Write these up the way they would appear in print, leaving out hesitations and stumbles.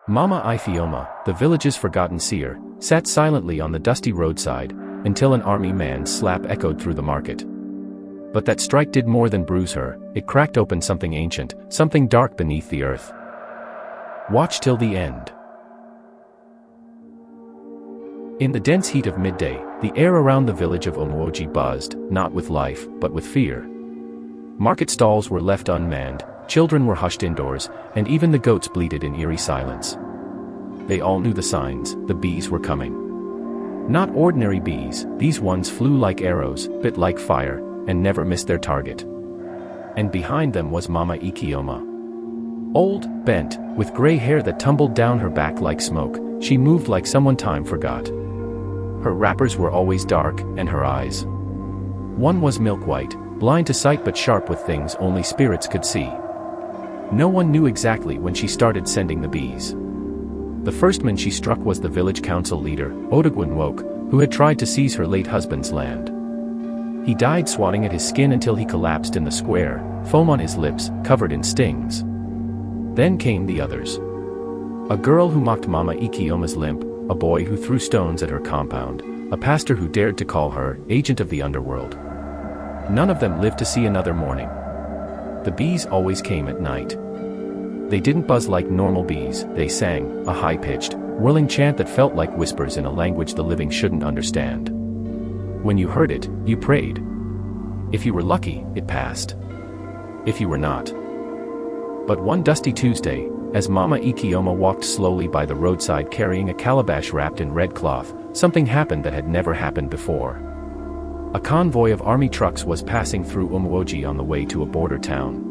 Mama Ijeoma, the village's forgotten seer, sat silently on the dusty roadside, until an army man's slap echoed through the market. But that strike did more than bruise her, it cracked open something ancient, something dark beneath the earth. Watch till the end. In the dense heat of midday, the air around the village of Umuoji buzzed, not with life, but with fear. Market stalls were left unmanned, children were hushed indoors, and even the goats bleated in eerie silence. They all knew the signs, the bees were coming. Not ordinary bees, these ones flew like arrows, bit like fire, and never missed their target. And behind them was Mama Ijeoma. Old, bent, with gray hair that tumbled down her back like smoke, she moved like someone time forgot. Her wrappers were always dark, and her eyes. One was milk-white, blind to sight but sharp with things only spirits could see. No one knew exactly when she started sending the bees. The first man she struck was the village council leader, Odogwunwoke, who had tried to seize her late husband's land. He died swatting at his skin until he collapsed in the square, foam on his lips, covered in stings. Then came the others. A girl who mocked Mama Ijeoma's limp, a boy who threw stones at her compound, a pastor who dared to call her agent of the underworld. None of them lived to see another morning. The bees always came at night. They didn't buzz like normal bees, they sang, a high-pitched, whirling chant that felt like whispers in a language the living shouldn't understand. When you heard it, you prayed. If you were lucky, it passed. If you were not. But one dusty Tuesday, as Mama Ijeoma walked slowly by the roadside carrying a calabash wrapped in red cloth, something happened that had never happened before. A convoy of army trucks was passing through Umuoji on the way to a border town.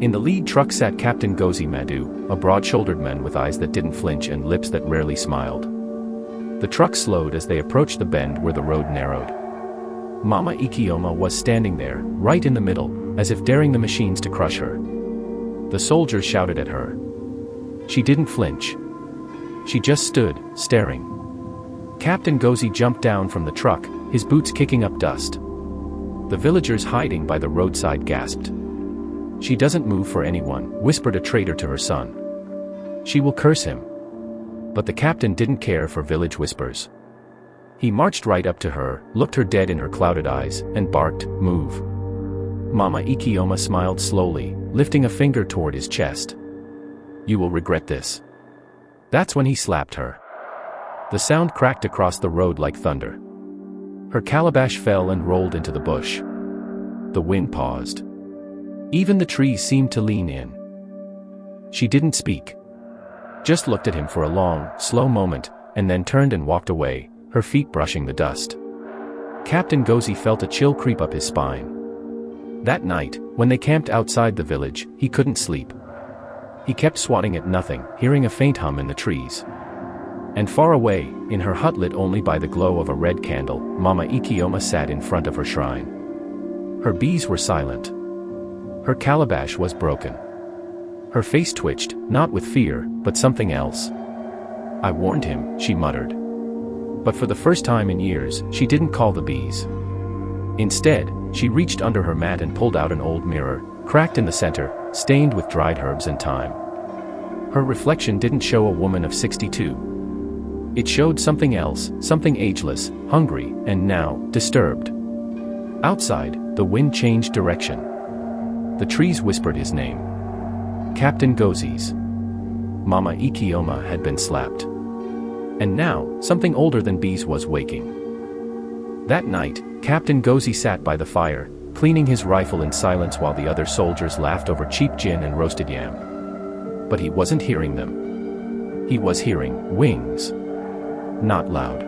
In the lead truck sat Captain Gozi Madu, a broad-shouldered man with eyes that didn't flinch and lips that rarely smiled. The truck slowed as they approached the bend where the road narrowed. Mama Ijeoma was standing there, right in the middle, as if daring the machines to crush her. The soldiers shouted at her. She didn't flinch. She just stood, staring. Captain Gozi jumped down from the truck, his boots kicking up dust. The villagers hiding by the roadside gasped. She doesn't move for anyone, whispered a traitor to her son. She will curse him. But the captain didn't care for village whispers. He marched right up to her, looked her dead in her clouded eyes, and barked, "Move." Mama Ijeoma smiled slowly, lifting a finger toward his chest. "You will regret this." That's when he slapped her. The sound cracked across the road like thunder. Her calabash fell and rolled into the bush. The wind paused. Even the trees seemed to lean in. She didn't speak. Just looked at him for a long, slow moment, and then turned and walked away, her feet brushing the dust. Captain Gozi felt a chill creep up his spine. That night, when they camped outside the village, he couldn't sleep. He kept swatting at nothing, hearing a faint hum in the trees. And far away, in her hut lit only by the glow of a red candle, Mama Ijeoma sat in front of her shrine. Her bees were silent. Her calabash was broken. Her face twitched, not with fear, but something else. "I warned him," she muttered. But for the first time in years, she didn't call the bees. Instead, she reached under her mat and pulled out an old mirror, cracked in the center, stained with dried herbs and thyme. Her reflection didn't show a woman of 62. It showed something else, something ageless, hungry, and now, disturbed. Outside, the wind changed direction. The trees whispered his name. Captain Gozi's. Mama Ijeoma had been slapped. And now, something older than bees was waking. That night, Captain Gozi sat by the fire, cleaning his rifle in silence while the other soldiers laughed over cheap gin and roasted yam. But he wasn't hearing them. He was hearing wings. Not loud.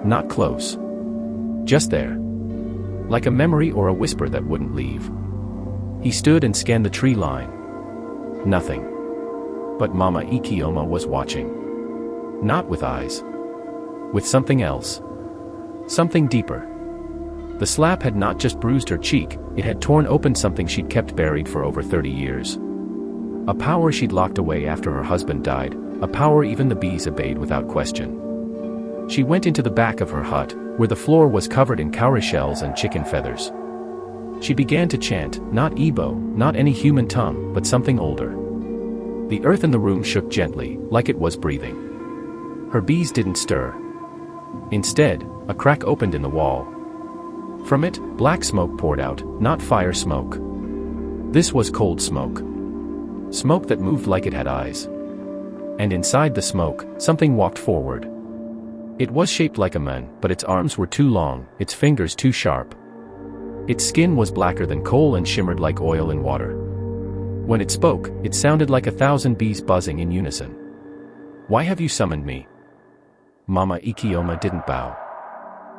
Not close. Just there. Like a memory or a whisper that wouldn't leave. He stood and scanned the tree line. Nothing. But Mama Ijeoma was watching. Not with eyes. With something else. Something deeper. The slap had not just bruised her cheek, it had torn open something she'd kept buried for over 30 years. A power she'd locked away after her husband died, a power even the bees obeyed without question. She went into the back of her hut, where the floor was covered in cowrie shells and chicken feathers. She began to chant, not Igbo, not any human tongue, but something older. The earth in the room shook gently, like it was breathing. Her bees didn't stir. Instead, a crack opened in the wall. From it, black smoke poured out, not fire smoke. This was cold smoke. Smoke that moved like it had eyes. And inside the smoke, something walked forward. It was shaped like a man, but its arms were too long, its fingers too sharp. Its skin was blacker than coal and shimmered like oil in water. When it spoke, it sounded like 1,000 bees buzzing in unison. "Why have you summoned me?" Mama Ijeoma didn't bow.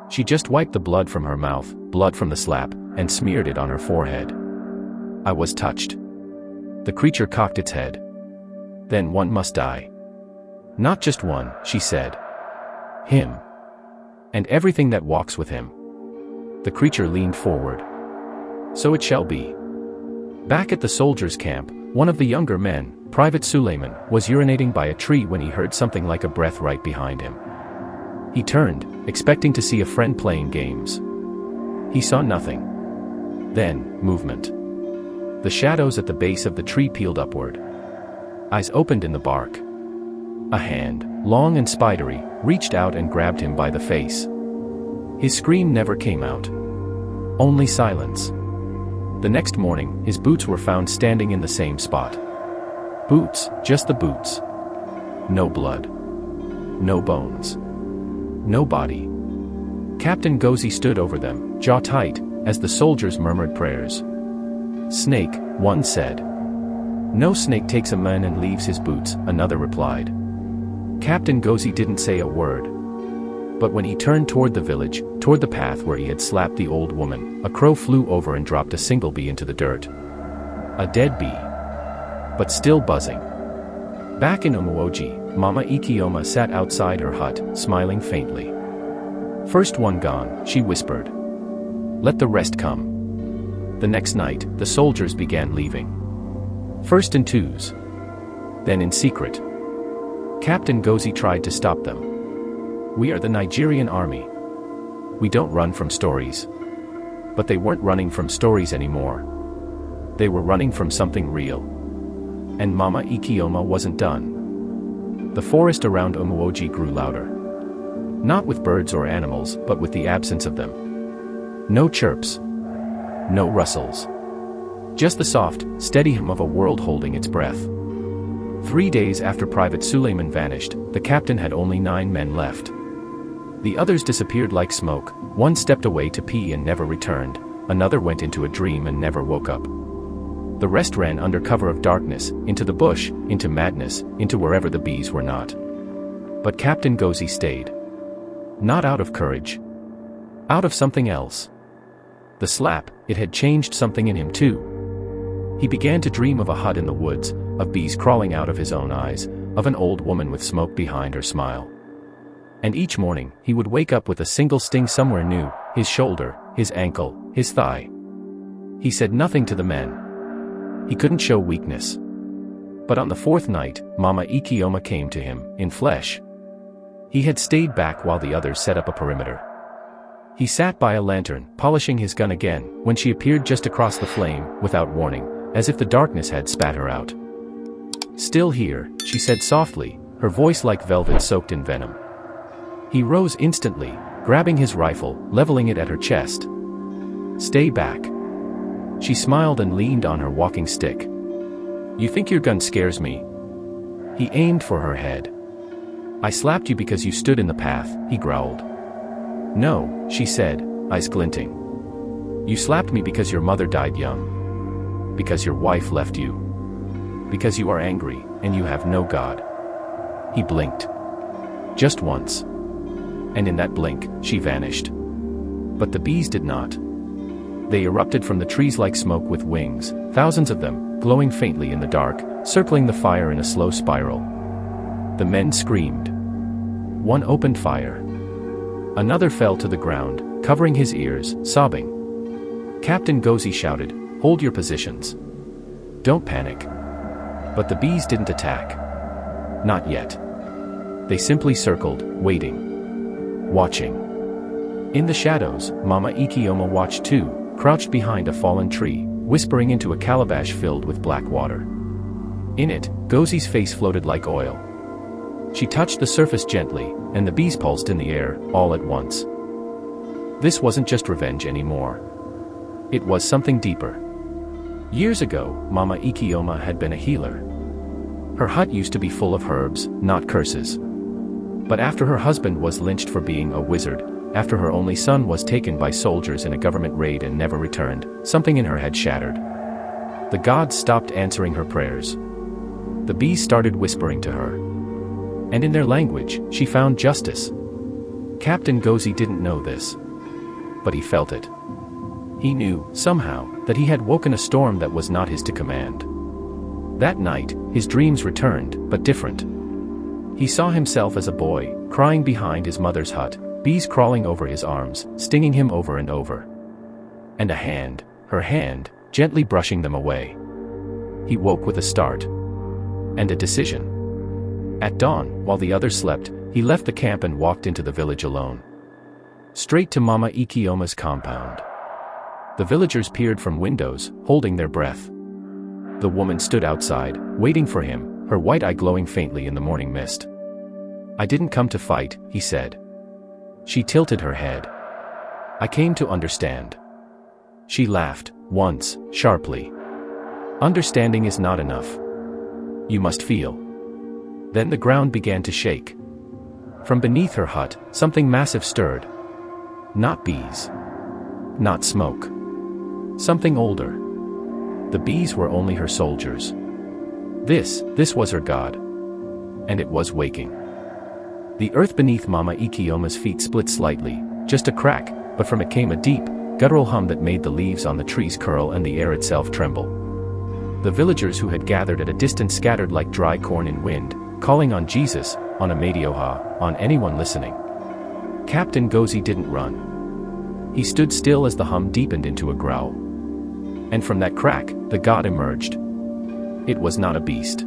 She just wiped the blood from her mouth, blood from the slap, and smeared it on her forehead. "I was touched." The creature cocked its head. "Then one must die." "Not just one," she said. "Him. And everything that walks with him." The creature leaned forward. "So it shall be." Back at the soldiers' camp, one of the younger men, Private Suleiman, was urinating by a tree when he heard something like a breath right behind him. He turned, expecting to see a friend playing games. He saw nothing. Then, movement. The shadows at the base of the tree peeled upward. Eyes opened in the bark. A hand, long and spidery, reached out and grabbed him by the face. His scream never came out. Only silence. The next morning, his boots were found standing in the same spot. Boots, just the boots. No blood. No bones. No body. Captain Gozi stood over them, jaw tight, as the soldiers murmured prayers. "Snake," one said. "No snake takes a man and leaves his boots," another replied. Captain Gozi didn't say a word. But when he turned toward the village, toward the path where he had slapped the old woman, a crow flew over and dropped a single bee into the dirt. A dead bee. But still buzzing. Back in Umuoji, Mama Ijeoma sat outside her hut, smiling faintly. "First one gone," she whispered. "Let the rest come." The next night, the soldiers began leaving. First in twos. Then in secret. Captain Gozi tried to stop them. "We are the Nigerian army. We don't run from stories." But they weren't running from stories anymore. They were running from something real. And Mama Ijeoma wasn't done. The forest around Umuoji grew louder. Not with birds or animals, but with the absence of them. No chirps. No rustles. Just the soft, steady hum of a world holding its breath. 3 days after Private Suleiman vanished, the captain had only 9 men left. The others disappeared like smoke. One stepped away to pee and never returned. Another went into a dream and never woke up. The rest ran under cover of darkness, into the bush, into madness, into wherever the bees were not. But Captain Gozi stayed. Not out of courage. Out of something else. The slap, it had changed something in him too. He began to dream of a hut in the woods, of bees crawling out of his own eyes, of an old woman with smoke behind her smile. And each morning, he would wake up with a single sting somewhere new, his shoulder, his ankle, his thigh. He said nothing to the men. He couldn't show weakness. But on the 4th night, Mama Ijeoma came to him, in flesh. He had stayed back while the others set up a perimeter. He sat by a lantern, polishing his gun again, when she appeared just across the flame, without warning, as if the darkness had spat her out. "Still here," she said softly, her voice like velvet soaked in venom. He rose instantly, grabbing his rifle, leveling it at her chest. "Stay back." She smiled and leaned on her walking stick. "You think your gun scares me?" He aimed for her head. "I slapped you because you stood in the path," he growled. "No," she said, eyes glinting. "You slapped me because your mother died young. Because your wife left you. Because you are angry, and you have no God." He blinked. Just once. And in that blink, she vanished. But the bees did not. They erupted from the trees like smoke with wings, thousands of them, glowing faintly in the dark, circling the fire in a slow spiral. The men screamed. One opened fire. Another fell to the ground, covering his ears, sobbing. Captain Gozi shouted, "Hold your positions. Don't panic." But the bees didn't attack. Not yet. They simply circled, waiting. Watching. In the shadows, Mama Ijeoma watched too, crouched behind a fallen tree, whispering into a calabash filled with black water. In it, Gozie's face floated like oil. She touched the surface gently, and the bees pulsed in the air, all at once. This wasn't just revenge anymore. It was something deeper. Years ago, Mama Ijeoma had been a healer. Her hut used to be full of herbs, not curses. But after her husband was lynched for being a wizard, after her only son was taken by soldiers in a government raid and never returned, something in her had shattered. The gods stopped answering her prayers. The bees started whispering to her. And in their language, she found justice. Captain Gozie didn't know this. But he felt it. He knew, somehow, that he had woken a storm that was not his to command. That night, his dreams returned, but different. He saw himself as a boy, crying behind his mother's hut, bees crawling over his arms, stinging him over and over. And a hand, her hand, gently brushing them away. He woke with a start. And a decision. At dawn, while the others slept, he left the camp and walked into the village alone. Straight to Mama Ijeoma's compound. The villagers peered from windows, holding their breath. The woman stood outside, waiting for him, her white eye glowing faintly in the morning mist. "I didn't come to fight," he said. She tilted her head. "I came to understand." She laughed, once, sharply. "Understanding is not enough. You must feel." Then the ground began to shake. From beneath her hut, something massive stirred. Not bees. Not smoke. Something older. The bees were only her soldiers. This was her god. And it was waking. The earth beneath Mama Ijeoma's feet split slightly, just a crack, but from it came a deep, guttural hum that made the leaves on the trees curl and the air itself tremble. The villagers who had gathered at a distance scattered like dry corn in wind, calling on Jesus, on Amadioha, on anyone listening. Captain Gozie didn't run. He stood still as the hum deepened into a growl. And from that crack, the god emerged. It was not a beast.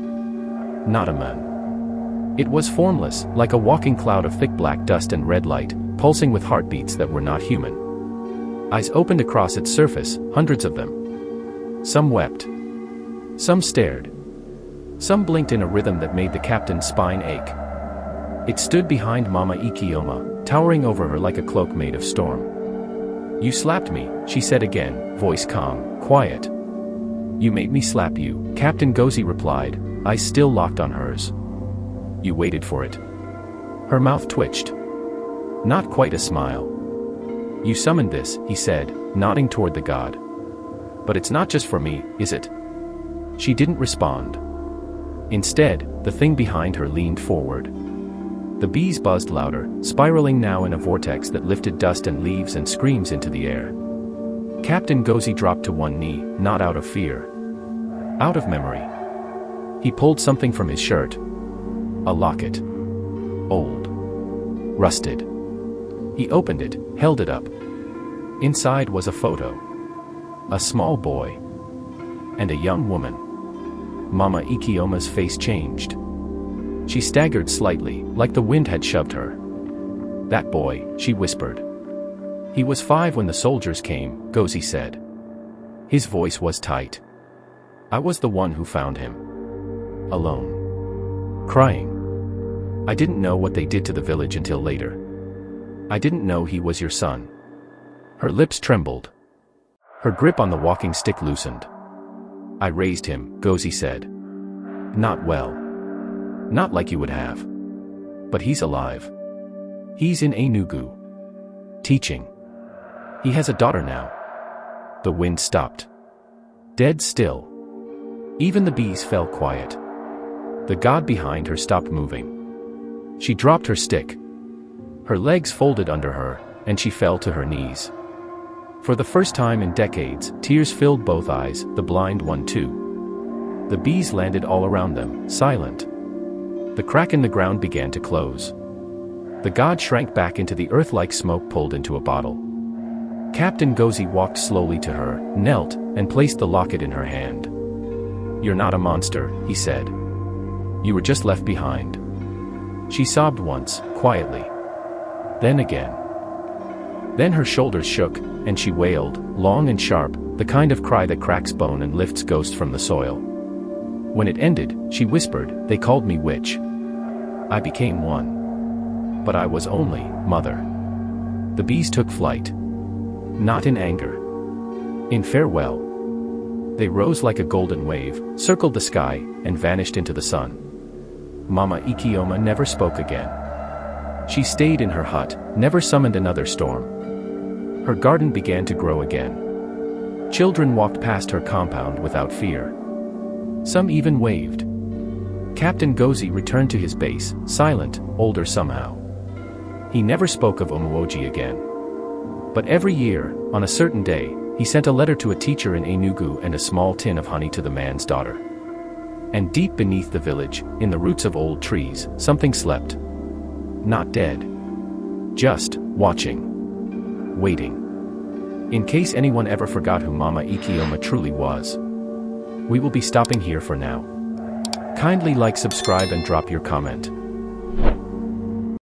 Not a man. It was formless, like a walking cloud of thick black dust and red light, pulsing with heartbeats that were not human. Eyes opened across its surface, hundreds of them. Some wept. Some stared. Some blinked in a rhythm that made the captain's spine ache. It stood behind Mama Ijeoma, towering over her like a cloak made of storm. "You slapped me," she said again, voice calm, quiet. "You made me slap you," Captain Gozie replied, eyes still locked on hers. "You waited for it." Her mouth twitched. Not quite a smile. "You summoned this," he said, nodding toward the god. "But it's not just for me, is it?" She didn't respond. Instead, the thing behind her leaned forward. The bees buzzed louder, spiraling now in a vortex that lifted dust and leaves and screams into the air. Captain Gozie dropped to one knee, not out of fear. Out of memory. He pulled something from his shirt. A locket. Old. Rusted. He opened it, held it up. Inside was a photo. A small boy. And a young woman. Mama Ijeoma's face changed. She staggered slightly, like the wind had shoved her. "That boy," she whispered. "He was 5 when the soldiers came," Gozie said. His voice was tight. "I was the one who found him. Alone. Crying. I didn't know what they did to the village until later. I didn't know he was your son." Her lips trembled. Her grip on the walking stick loosened. "I raised him," Gozie said. "Not well. Not like you would have. But he's alive. He's in Enugu. Teaching. He has a daughter now." The wind stopped. Dead still. Even the bees fell quiet. The god behind her stopped moving. She dropped her stick. Her legs folded under her, and she fell to her knees. For the first time in decades, tears filled both eyes, the blind one too. The bees landed all around them, silent. The crack in the ground began to close. The god shrank back into the earth like smoke pulled into a bottle. Captain Gozie walked slowly to her, knelt, and placed the locket in her hand. "You're not a monster," he said. "You were just left behind." She sobbed once, quietly. Then again. Then her shoulders shook, and she wailed, long and sharp, the kind of cry that cracks bone and lifts ghosts from the soil. When it ended, she whispered, "They called me witch. I became one. But I was only mother." The bees took flight. Not in anger. In farewell. They rose like a golden wave, circled the sky, and vanished into the sun. Mama Ijeoma never spoke again. She stayed in her hut, never summoned another storm. Her garden began to grow again. Children walked past her compound without fear. Some even waved. Captain Gozi returned to his base, silent, older somehow. He never spoke of Umuoji again. But every year, on a certain day, he sent a letter to a teacher in Enugu and a small tin of honey to the man's daughter. And deep beneath the village, in the roots of old trees, something slept. Not dead. Just watching. Waiting. In case anyone ever forgot who Mama Ijeoma truly was. We will be stopping here for now. Kindly like, subscribe and drop your comment.